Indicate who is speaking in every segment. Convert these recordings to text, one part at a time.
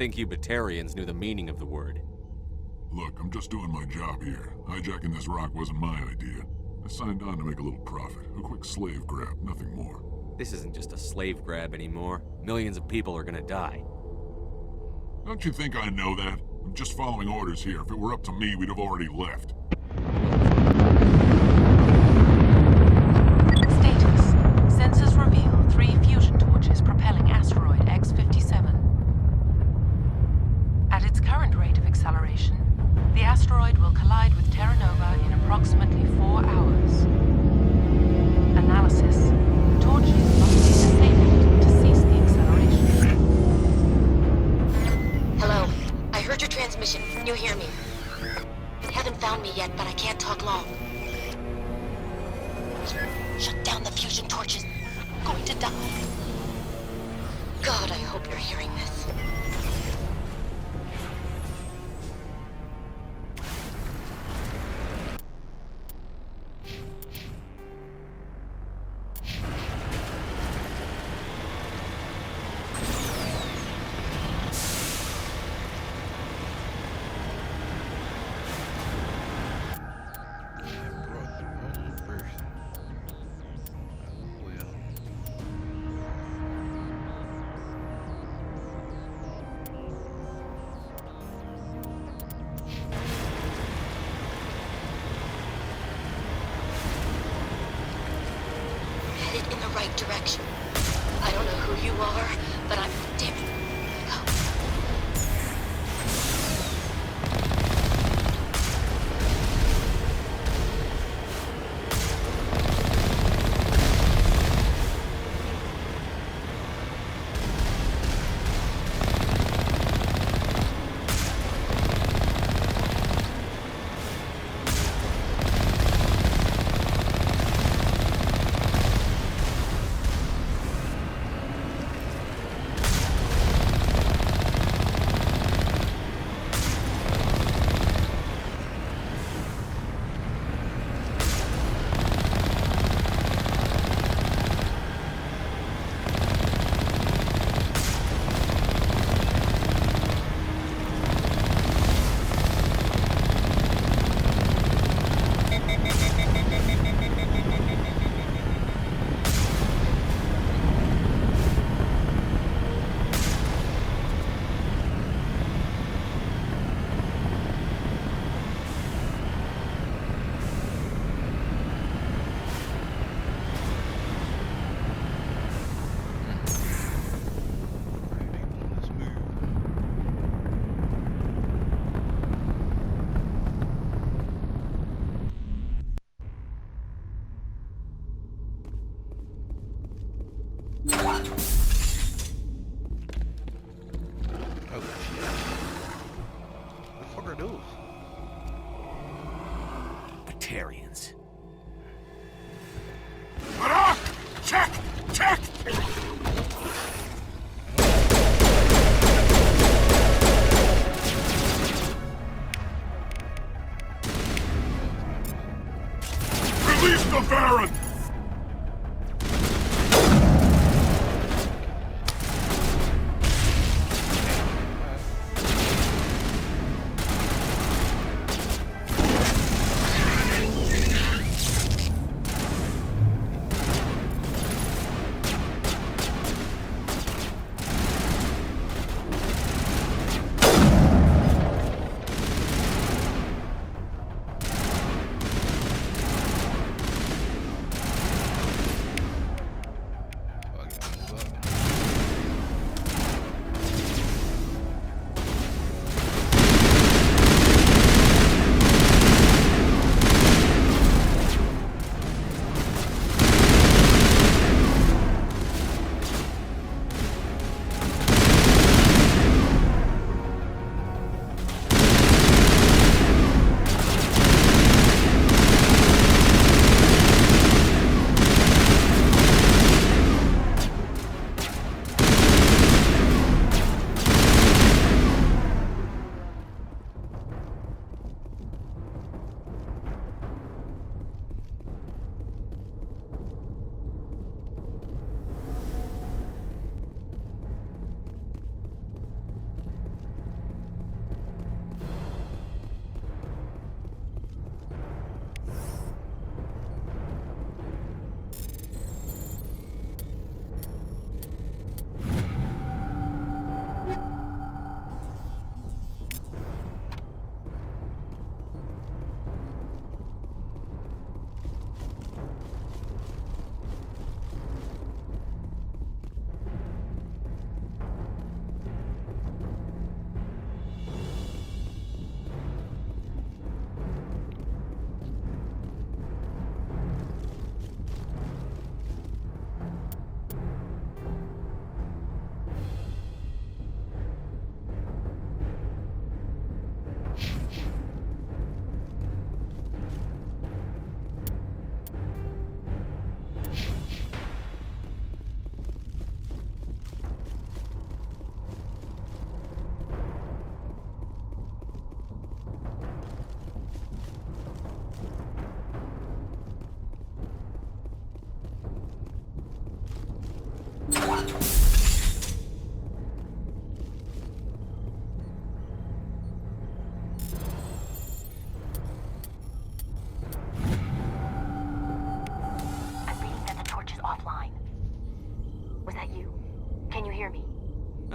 Speaker 1: think you Batarians knew the meaning of the word.
Speaker 2: Look, I'm just doing my job here. Hijacking this rock wasn't my idea. I signed on to make a little profit. A quick slave grab, nothing more.
Speaker 1: This isn't just a slave grab anymore. Millions of people are gonna die.
Speaker 2: Don't you think I know that? I'm just following orders here. If it were up to me, we'd have already left.
Speaker 3: Status. Sensors reveal 3 fusion torches propelling asteroid X-57. At its current rate of acceleration, the asteroid will collide with Terra Nova in approximately 4 hours. Analysis. The torches must be disabled to cease the acceleration.
Speaker 4: Hello. I heard your transmission. Can you hear me? You haven't found me yet, but I can't talk long. Shut down the fusion torches. I'm going to die. God, I hope you're hearing this. Headed in the right direction. I don't know who you are, but I'm damn it. Go.
Speaker 5: Oh shit. What the fuck are those?
Speaker 1: Batarians.
Speaker 2: Check! Check! Release the Baron!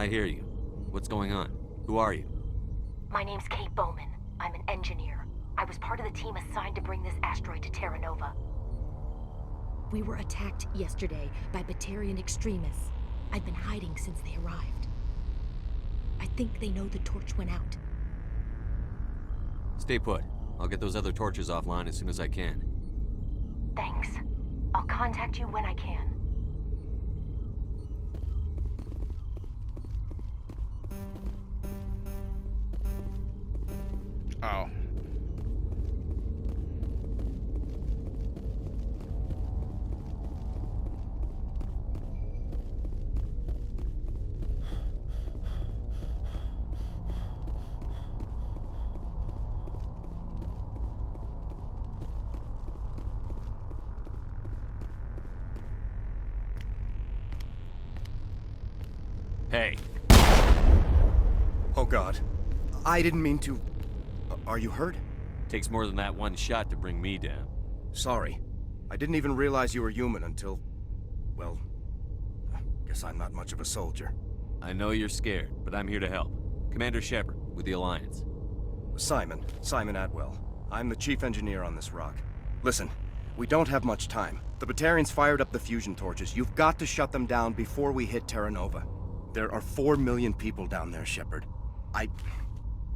Speaker 1: I hear you. What's going on? Who are you?
Speaker 4: My name's Kate Bowman. I'm an engineer. I was part of the team assigned to bring this asteroid to Terra Nova.
Speaker 6: We were attacked yesterday by Batarian extremists. I've been hiding since they arrived. I think they know the torch went out.
Speaker 1: Stay put. I'll get those other torches offline as soon as I can.
Speaker 4: Thanks. I'll contact you when I can.
Speaker 5: Oh.
Speaker 1: Hey,
Speaker 7: Oh God. I didn't mean to... Are you hurt?
Speaker 1: takes more than that one shot to bring me down.
Speaker 7: Sorry. I didn't even realize you were human until... Well... Guess I'm not much of a soldier.
Speaker 1: I know you're scared, but I'm here to help. Commander Shepard, with the Alliance.
Speaker 7: Simon Atwell. I'm the chief engineer on this rock. Listen, we don't have much time. The Batarians fired up the fusion torches. You've got to shut them down before we hit Terra Nova. There are 4 million people down there, Shepard.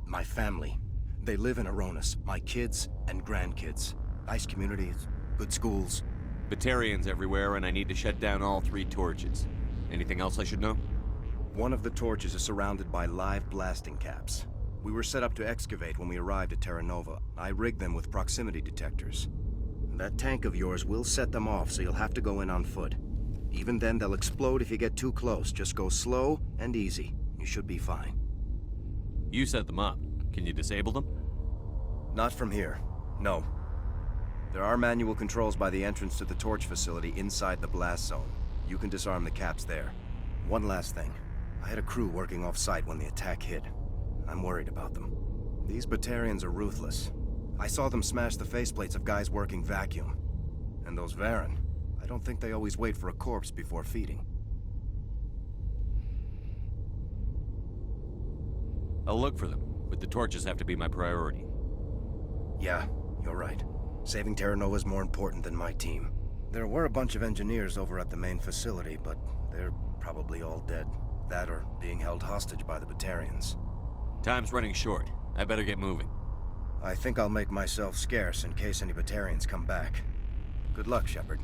Speaker 7: My family. They live in Aronis. My kids and grandkids. Nice communities, good schools.
Speaker 1: Batarians everywhere, and I need to shut down all 3 torches. Anything else I should know?
Speaker 7: One of the torches is surrounded by live blasting caps. We were set up to excavate when we arrived at Terra Nova. I rigged them with proximity detectors. That tank of yours will set them off, so you'll have to go in on foot. Even then, they'll explode if you get too close. Just go slow and easy. You should be fine.
Speaker 1: You set them up. Can you disable them?
Speaker 7: Not from here. No. There are manual controls by the entrance to the torch facility inside the blast zone. You can disarm the caps there. One last thing. I had a crew working off-site when the attack hit. I'm worried about them. These Batarians are ruthless. I saw them smash the faceplates of guys working vacuum. And those Varen, I don't think they always wait for a corpse before feeding.
Speaker 1: I'll look for them, but the torches have to be my priority.
Speaker 7: Yeah, you're right. Saving Terra Nova is more important than my team. There were a bunch of engineers over at the main facility, but they're probably all dead. That or being held hostage by the Batarians.
Speaker 1: Time's running short. I better get moving.
Speaker 7: I think I'll make myself scarce in case any Batarians come back. Good luck, Shepard.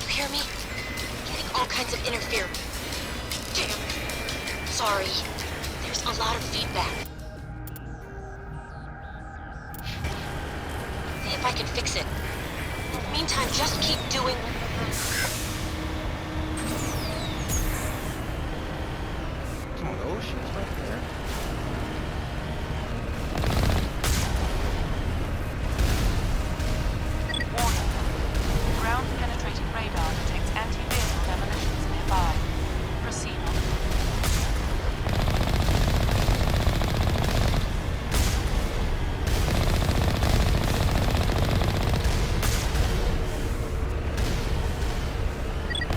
Speaker 4: Hear me? Getting all kinds of interference. Damn. Sorry. There's A lot of feedback. See if I can fix it. In the meantime, just keep doing...
Speaker 5: Some of those shits right there.
Speaker 3: Warning. Ground-penetrating radar detects anti-vehicle demolitions nearby. Proceed on.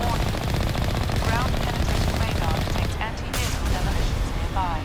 Speaker 3: Warning. Ground-penetrating radar detects anti-vehicle demolitions nearby.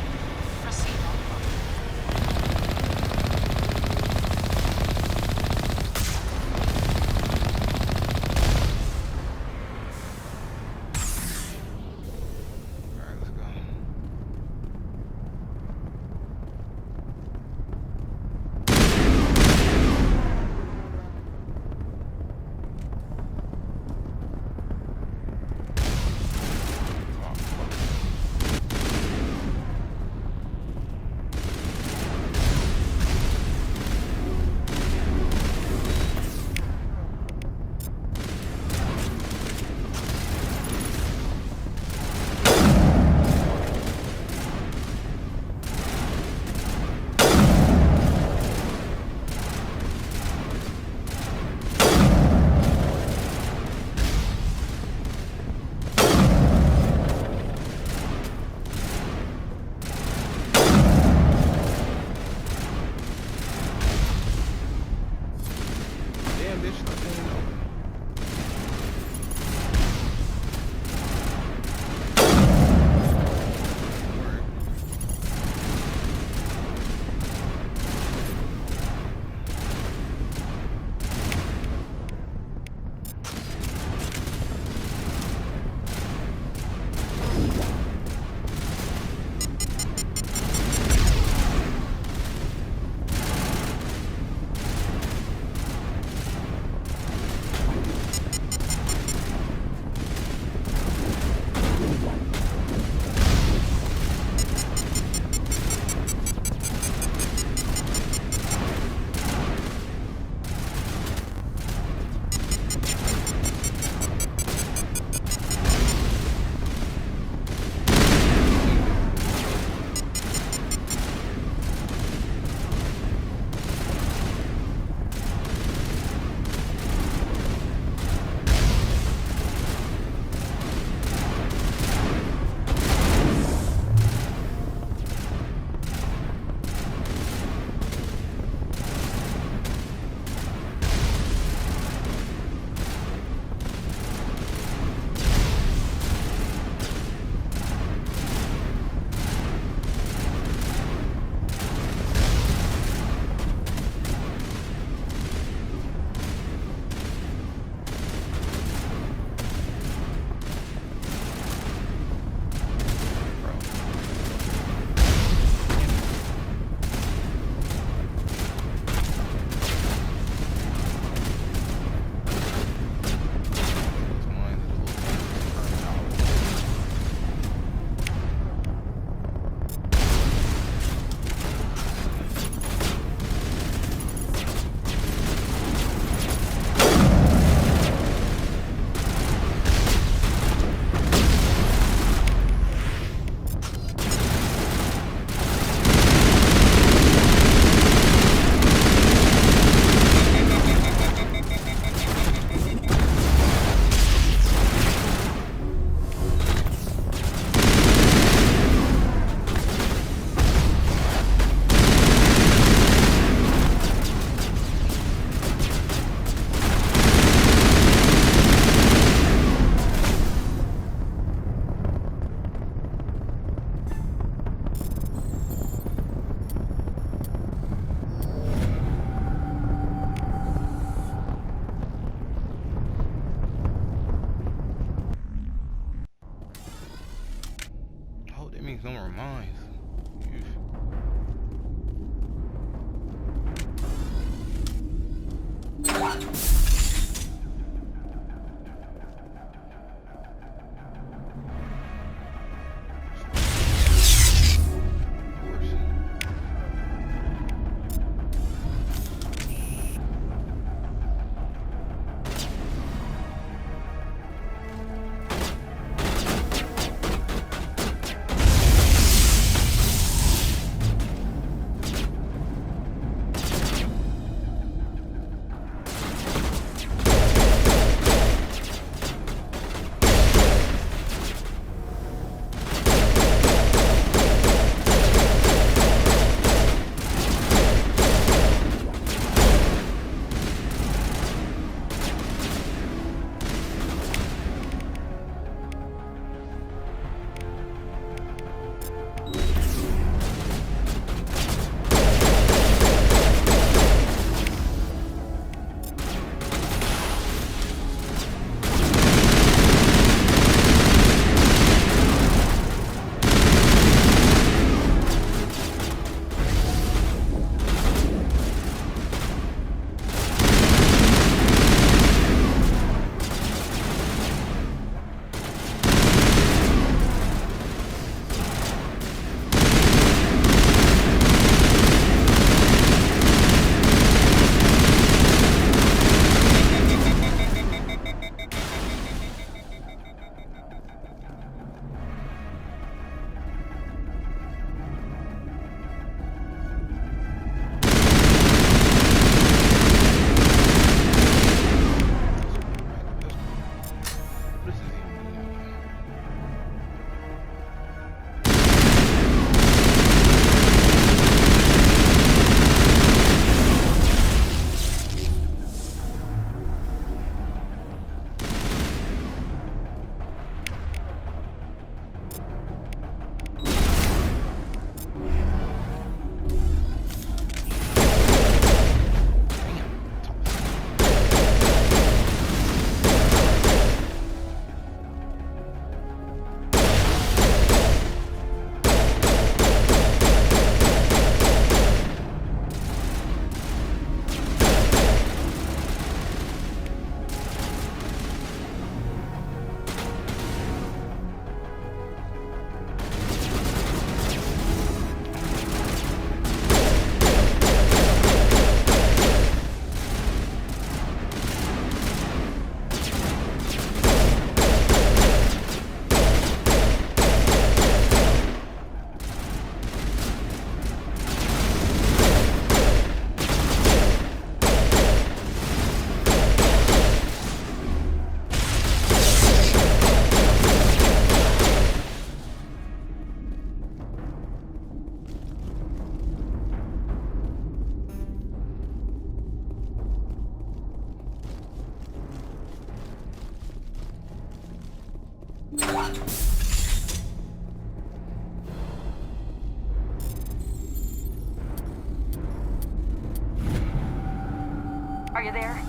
Speaker 6: you there?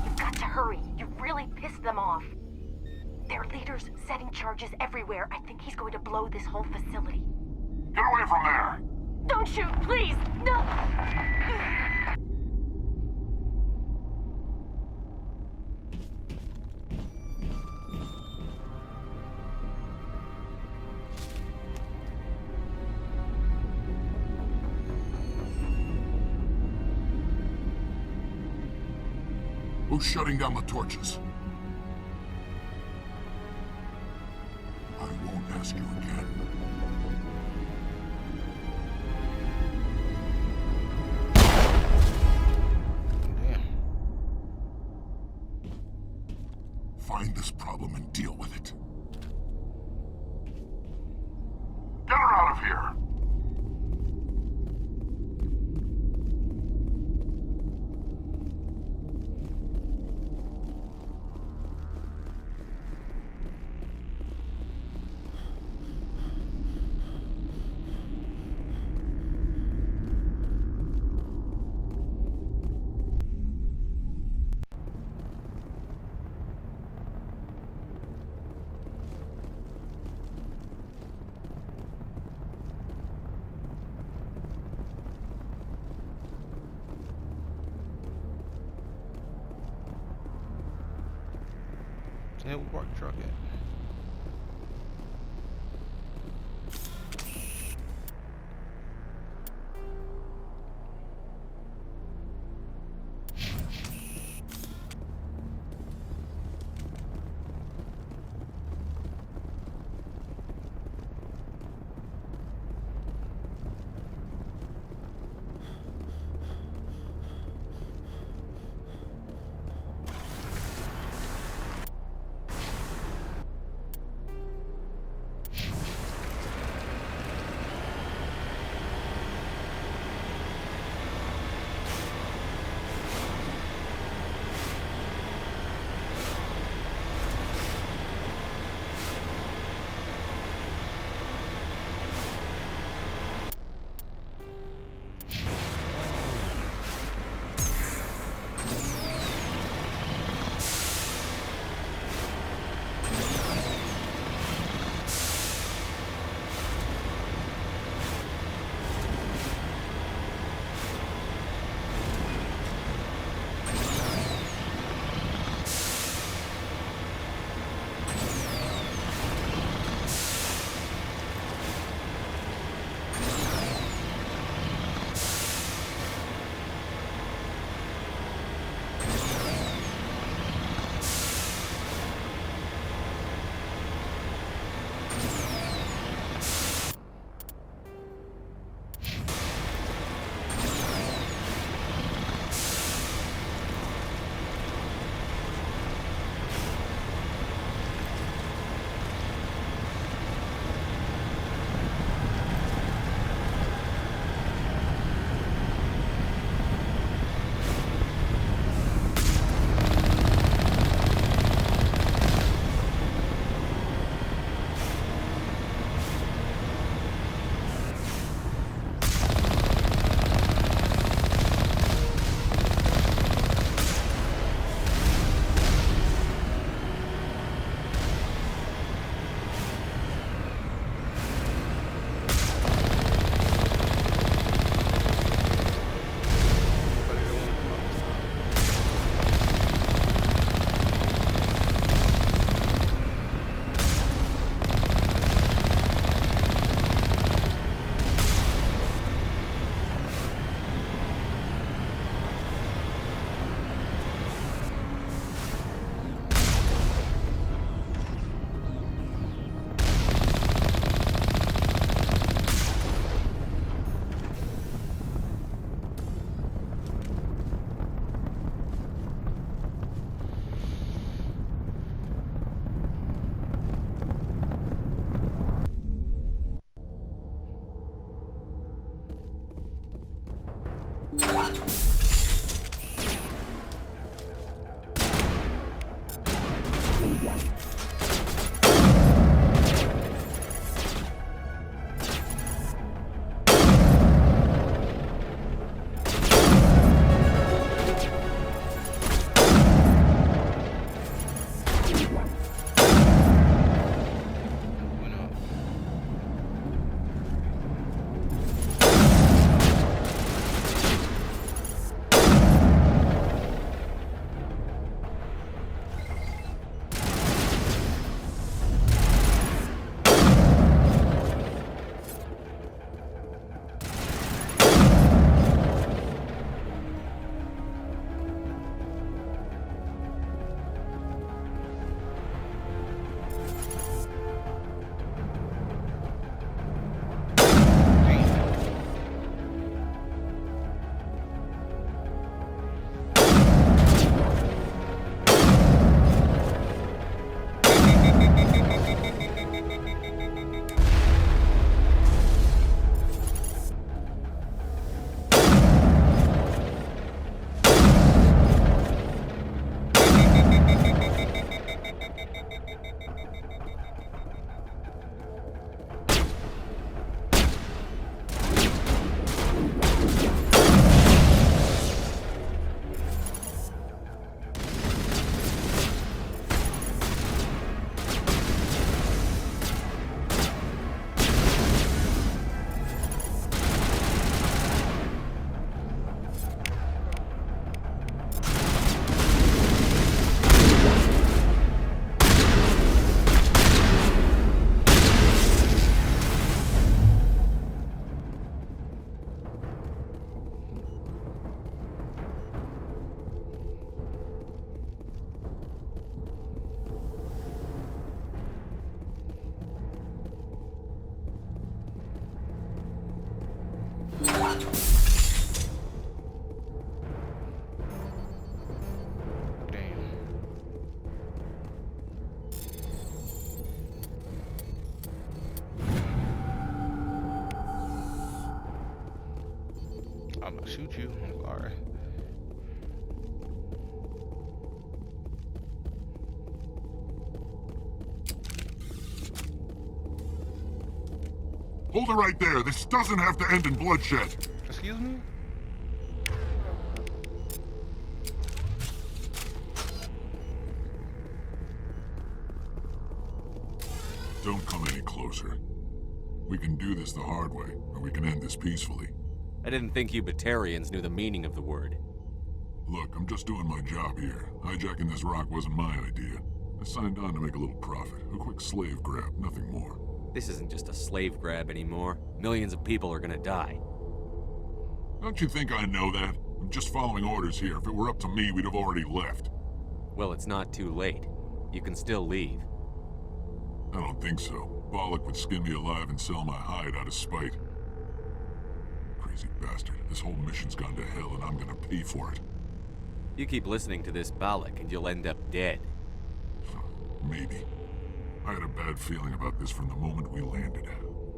Speaker 6: You've got to hurry. You've really pissed them off. Their leader's setting charges everywhere. I think he's going to blow this whole facility.
Speaker 2: Get away from there!
Speaker 6: Don't shoot, please! No!
Speaker 2: Who's shutting down the torches? I won't ask you again.
Speaker 5: Damn.
Speaker 2: Find this problem and deal with it. Get her out of here!
Speaker 5: Yeah, we parked the truck at. gonna shoot you. I'm sorry.
Speaker 2: Hold it right there. This doesn't have to end in bloodshed.
Speaker 5: Excuse me?
Speaker 2: Don't come any closer. We can do this the hard way, or we can end this peacefully.
Speaker 1: I didn't think you Batarians knew the meaning of the word.
Speaker 2: Look, I'm just doing my job here. Hijacking this rock wasn't my idea. I signed on to make a little profit. A quick slave grab, nothing more.
Speaker 1: This isn't just a slave grab anymore. Millions of people are gonna die.
Speaker 2: Don't you think I know that? I'm just following orders here. If it were up to me, we'd have already left.
Speaker 1: Well, it's not too late. You can still leave.
Speaker 2: I don't think so. Bollock would skin me alive and sell my hide out of spite. Crazy bastard. This whole mission's gone to hell and I'm gonna pay for it.
Speaker 1: You keep listening to this Balak and you'll end up dead.
Speaker 2: Maybe. I had a bad feeling about this from the moment we landed.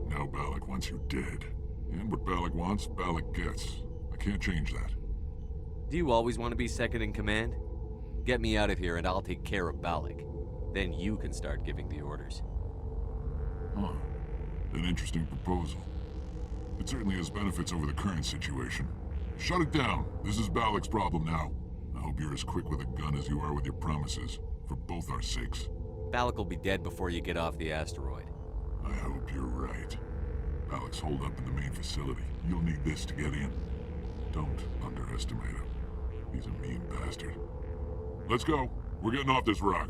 Speaker 2: Now Balak wants you dead. And what Balak wants, Balak gets. I can't change that.
Speaker 1: Do you always want to be second in command? Get me out of here and I'll take care of Balak. Then you can start giving the orders.
Speaker 2: Huh. An interesting proposal. It certainly has benefits over the current situation. Shut it down. This is Balak's problem now. I hope you're as quick with a gun as you are with your promises. For both our sakes.
Speaker 1: Balak will be dead before you get off the asteroid.
Speaker 2: I hope you're right. Balak's holed up in the main facility. You'll need this to get in. Don't underestimate him. He's a mean bastard. Let's go. We're getting off this rock.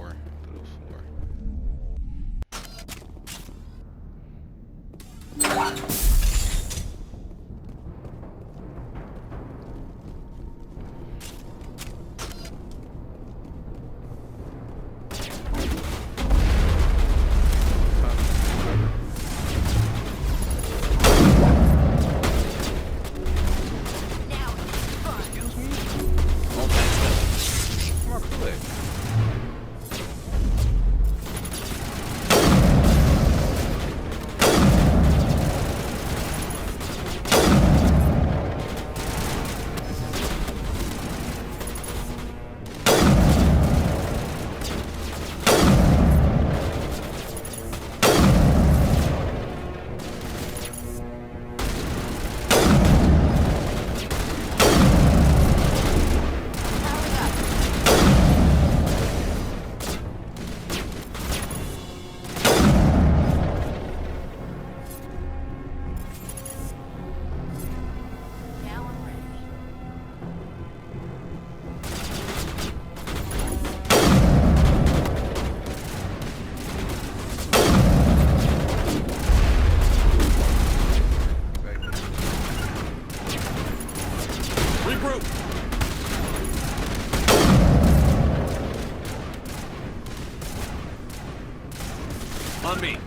Speaker 5: 4. Little 4. Excuse me? Come on, quick.
Speaker 4: Now I'm ready.
Speaker 1: Regroup! On me.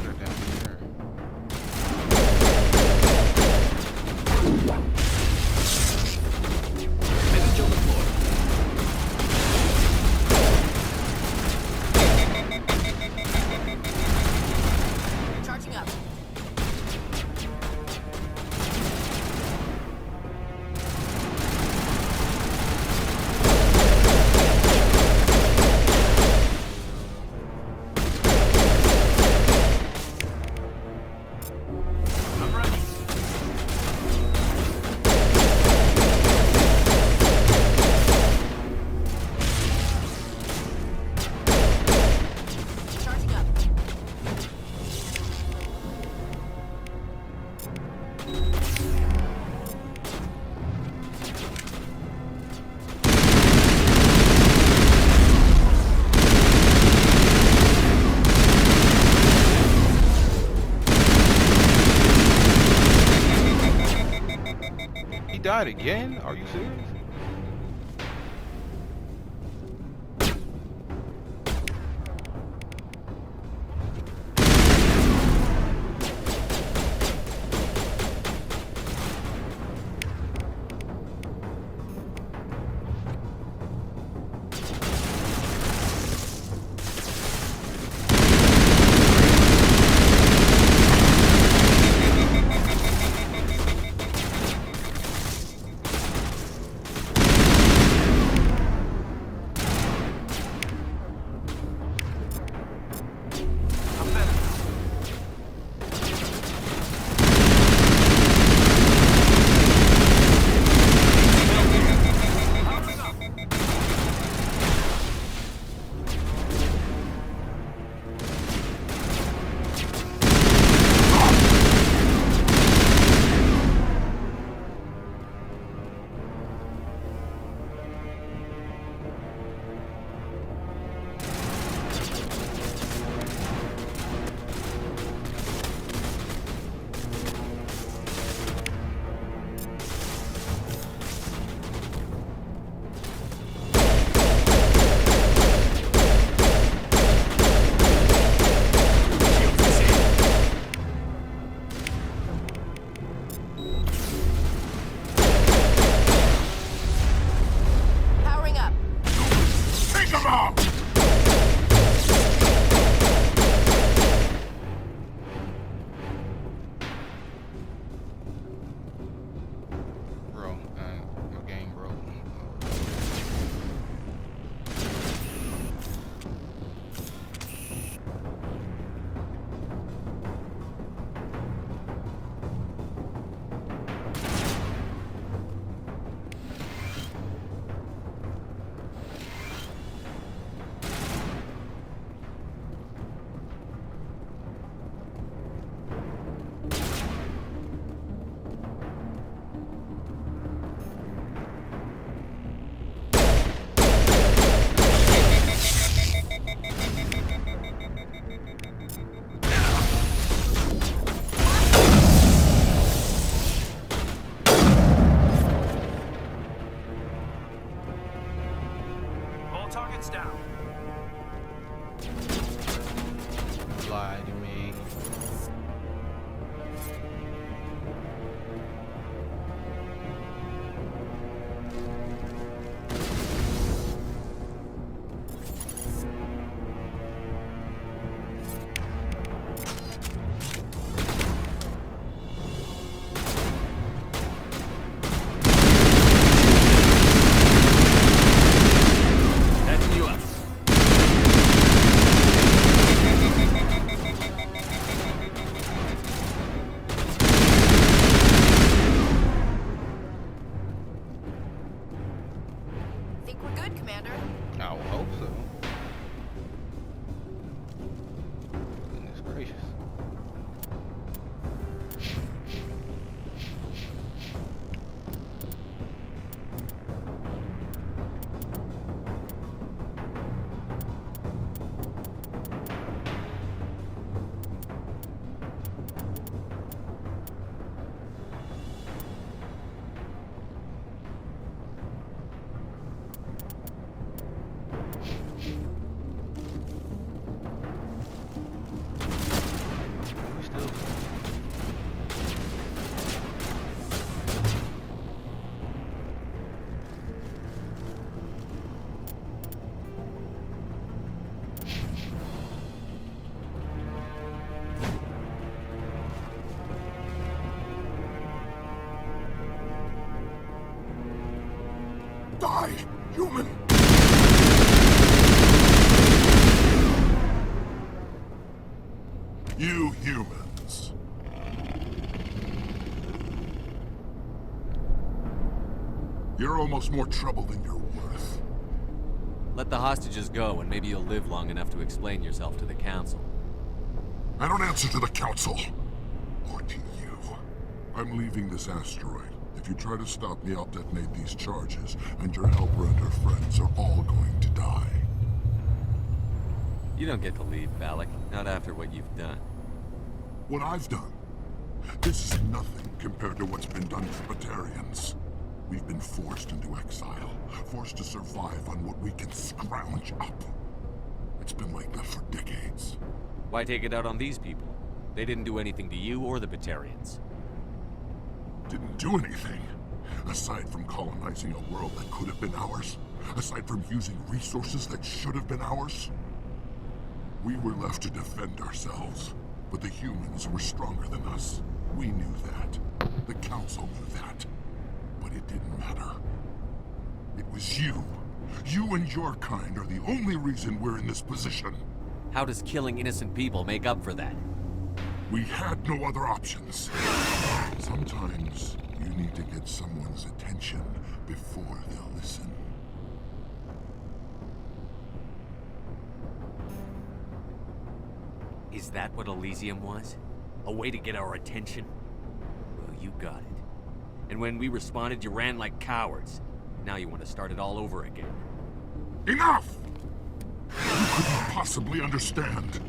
Speaker 5: They're down here.
Speaker 1: Missile deployed.
Speaker 4: Charging up.
Speaker 1: I'm ready.
Speaker 4: Charging up.
Speaker 5: He died again? Are you serious?
Speaker 4: Commander?
Speaker 5: I would hope so. Goodness gracious. We still
Speaker 2: Die, human! You humans. You're almost more trouble than you're worth.
Speaker 1: Let the hostages go, and maybe you'll live long enough to explain yourself to the Council.
Speaker 2: I don't answer to the Council. Or to you. I'm leaving this asteroid. If you try to stop me, I'll detonate these charges, and your helper and her friends are all going to die.
Speaker 1: You don't get to leave, Valak. Not after what you've done.
Speaker 2: What I've done, this is nothing compared to what's been done to Batarians. We've been forced into exile, forced to survive on what we can scrounge up. It's been like that for decades.
Speaker 1: Why take it out on these people? They didn't do anything to you or the Batarians.
Speaker 2: Didn't do anything. Aside from colonizing a world that could have been ours. Aside from using resources that should have been ours. We were left to defend ourselves. But the humans were stronger than us. We knew that. The Council knew that. But it didn't matter. It was you. You and your kind are the only reason we're in this position.
Speaker 1: How does killing innocent people make up for that?
Speaker 2: We had no other options. Sometimes you need to get someone's attention before they'll listen.
Speaker 1: Is that what Elysium was? A way to get our attention? Well, you got it. And when we responded, you ran like cowards. Now you want to start it all over again.
Speaker 2: Enough! You couldn't possibly understand.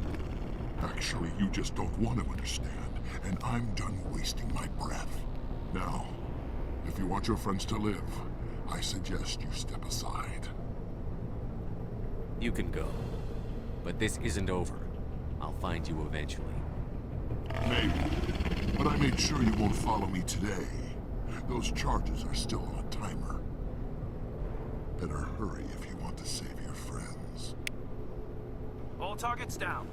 Speaker 2: Actually, you just don't want to understand. And I'm done wasting my breath. Now, if you want your friends to live, I suggest you step aside.
Speaker 1: You can go. But this isn't over. I'll find you eventually.
Speaker 2: Maybe. But I made sure you won't follow me today. Those charges are still on a timer. Better hurry if you want to save your friends.
Speaker 8: All targets down.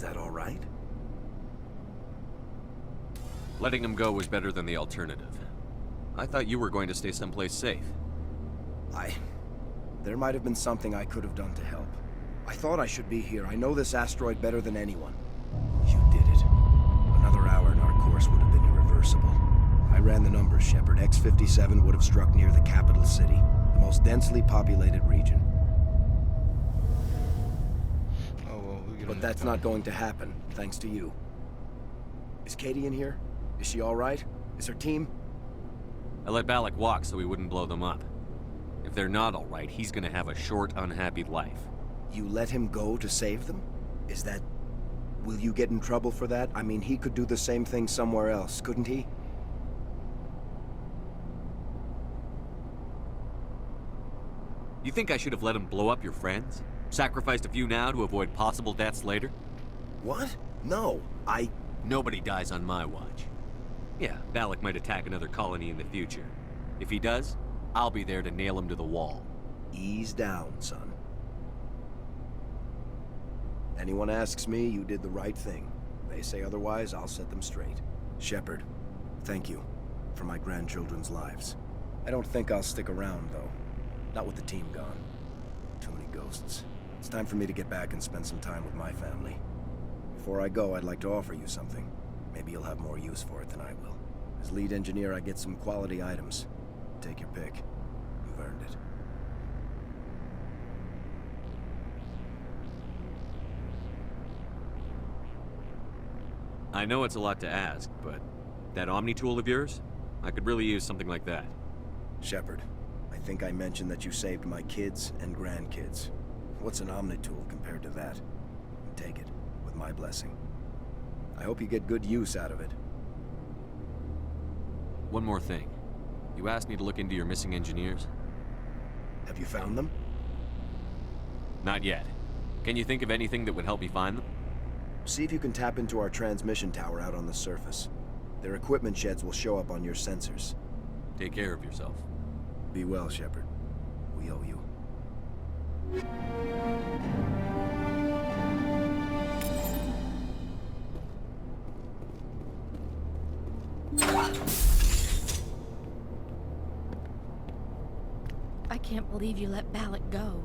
Speaker 7: that all right?
Speaker 1: Letting him go was better than the alternative. I thought you were going to stay someplace safe.
Speaker 7: There might have been something I could have done to help. I thought I should be here. I know this asteroid better than anyone. You did it. Another hour and our course would have been irreversible. I ran the numbers, Shepard. X-57 would have struck near the capital city, the most densely populated region.
Speaker 5: Oh, well, we get on
Speaker 7: But
Speaker 5: that
Speaker 7: that's
Speaker 5: time.
Speaker 7: not going to happen, thanks to you. Is Katie in here? Is she all right? Is her team?
Speaker 1: I let Balak walk so he wouldn't blow them up. If they're not all right, he's gonna have a short, unhappy life.
Speaker 7: You let him go to save them? Is that... Will you get in trouble for that? I mean, he could do the same thing somewhere else, couldn't he?
Speaker 1: You think I should have let him blow up your friends? Sacrificed a few now to avoid possible deaths later?
Speaker 7: What? No,
Speaker 1: Nobody dies on my watch. Yeah, Balak might attack another colony in the future. If he does, I'll be there to nail him to the wall.
Speaker 7: Ease down, son. Anyone asks me, you did the right thing. They say otherwise, I'll set them straight. Shepard, thank you for my grandchildren's lives. I don't think I'll stick around, though. Not with the team gone. Too many ghosts. It's time for me to get back and spend some time with my family. Before I go, I'd like to offer you something. Maybe you'll have more use for it than I will. As lead engineer, I get some quality items. Take your pick. You've earned it.
Speaker 1: I know it's a lot to ask, but that Omni tool of yours? I could really use something like that.
Speaker 7: Shepard, I think I mentioned that you saved my kids and grandkids. What's an Omnitool compared to that? Take it, with my blessing. I hope you get good use out of it.
Speaker 1: One more thing. You asked me to look into your missing engineers?
Speaker 7: Have you found them?
Speaker 1: Not yet. Can you think of anything that would help me find them?
Speaker 7: See if you can tap into our transmission tower out on the surface. Their equipment sheds will show up on your sensors.
Speaker 1: Take care of yourself.
Speaker 7: Be well, Shepard. We owe you.
Speaker 6: I can't believe you let Balak go.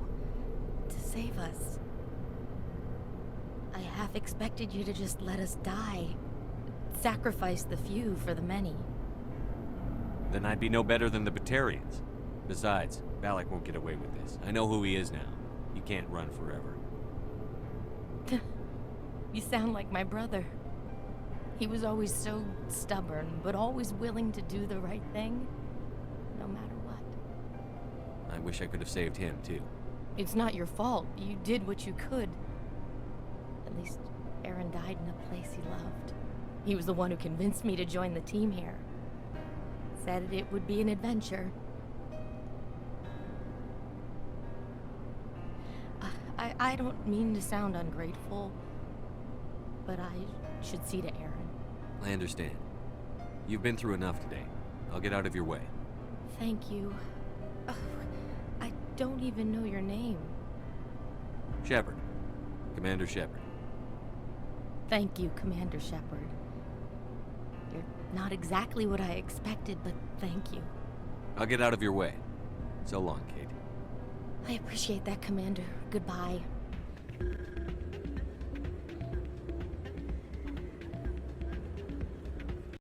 Speaker 6: To save us. I half expected you to just let us die. Sacrifice the few for the many.
Speaker 1: Then I'd be no better than the Batarians. Besides, Balak won't get away with this. I know who he is now. He can't run forever.
Speaker 6: You sound like my brother. He was always so stubborn, but always willing to do the right thing, no matter what.
Speaker 1: I wish I could have saved him, too.
Speaker 6: It's not your fault. You did what you could. At least Aaron died in a place he loved. He was the one who convinced me to join the team here. Said it would be an adventure. I don't mean to sound ungrateful, but I should see to Aaron.
Speaker 1: I understand. You've been through enough today. I'll get out of your way.
Speaker 6: Thank you. Oh, I don't even know your name.
Speaker 1: Shepard. Commander Shepard.
Speaker 6: Thank you, Commander Shepard. You're not exactly what I expected, but thank you.
Speaker 1: I'll get out of your way. So long, Kate.
Speaker 6: I appreciate that, Commander. Goodbye.